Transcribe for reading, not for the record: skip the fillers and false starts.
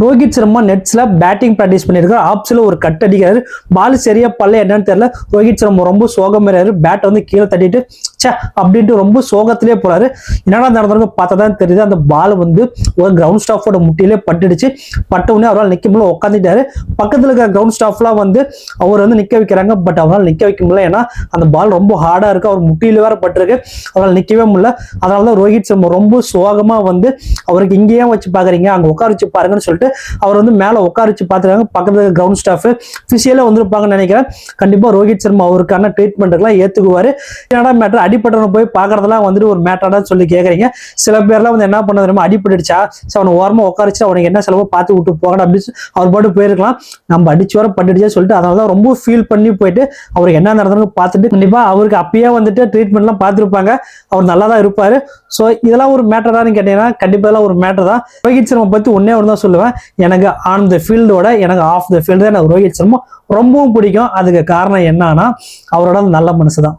Rohit Sharma நெட்ஸ்ல batting practice பண்ணிருக்காரு. ஆப்ஸ்ல ஒரு cut அடிக்கிறாரு. பால் சரியா பல்ல என்னன்னு தெரியல. ரோஹித் சர்மா ரொம்ப சோகமாறாரு. பேட் வந்து கீழே தட்டிட்டு சே அப்படின்ட்டு ரொம்ப சோகத்திலே போறாரு. என்னடா நடந்திருக்கு பார்த்தாதான் தெரியுது. அந்த பால் வந்து ஒரு கிரவுண்ட் ஸ்டாஃபோட முட்டியிலே பட்டுடுச்சு. பட்ட உடனே அவரால் நிக்க முடியல, உட்காந்துட்டாரு. பக்கத்துல இருக்கிற கிரவுண்ட் ஸ்டாஃப்லாம் வந்து அவர் வந்து நிக்க வைக்கிறாங்க. பட் அவரால் நிக்க வைக்க முடியல. ஏன்னா அந்த பால் ரொம்ப ஹார்டா இருக்கு. அவர் முட்டியில வேற பட்டிருக்கு. அவரால் நிக்கவே முடியல. அதனாலதான் ரோஹித் சர்மா ரொம்ப சோகமா வந்து அவருக்கு இங்கேயே வச்சு பாக்குறீங்க, அங்க உட்கார வச்சு பாருங்கன்னு சொல்லிட்டு அவர் வந்து மேல உட்கார வச்சு பாத்துருக்காங்க. பக்கத்துல கிரவுண்ட் ஸ்டாஃப் பிசியலா வந்திருப்பாங்கன்னு நினைக்கிறேன். கண்டிப்பா ரோஹித் சர்மா அவருக்கான ட்ரீட்மெண்ட் எல்லாம் ஏத்துக்குவாரு. என்னடா மேட்டர், அடிப்பட்டவனை போய் பாக்குறதெல்லாம் வந்துட்டு ஒரு மேட்டரான்னு சொல்லி கேக்குறீங்க. சில பேர்லாம் வந்து என்ன பண்ணது, அடிப்பட்டுடுச்சா அவனை ஓரமா உட்காரிச்சு அவனுக்கு என்ன செலவோ பார்த்து விட்டு போகணும் அப்படின்னு அவர் பாட்டு போயிருக்கலாம். நம்ம அடிச்சு வர பட்டுடுச்சே சொல்லிட்டு அதனாலதான் ரொம்ப ஃபீல் பண்ணி போயிட்டு அவருக்கு என்ன நடந்ததுன்னு பார்த்துட்டு கண்டிப்பா அவருக்கு அப்பயே வந்துட்டு ட்ரீட்மெண்ட் எல்லாம் பார்த்துருப்பாங்க. அவர் நல்லா தான் இருப்பாரு. ஸோ இதெல்லாம் ஒரு மேட்டரான்னு கேட்டீங்கன்னா கண்டிப்பா இதெல்லாம் ஒரு மேட்டர் தான். ரோஹித் சர்மா பத்தி ஒன்னே ஒன்று தான் சொல்லுவேன். எனக்கு ஆன் த ஃபீல்டோட எனக்கு ஆஃப் த ஃபீல்டு தான் எனக்கு ரோஹித் சர்மா ரொம்பவும் பிடிக்கும். அதுக்கு காரணம் என்னன்னா அவரோட நல்ல மனசு தான்.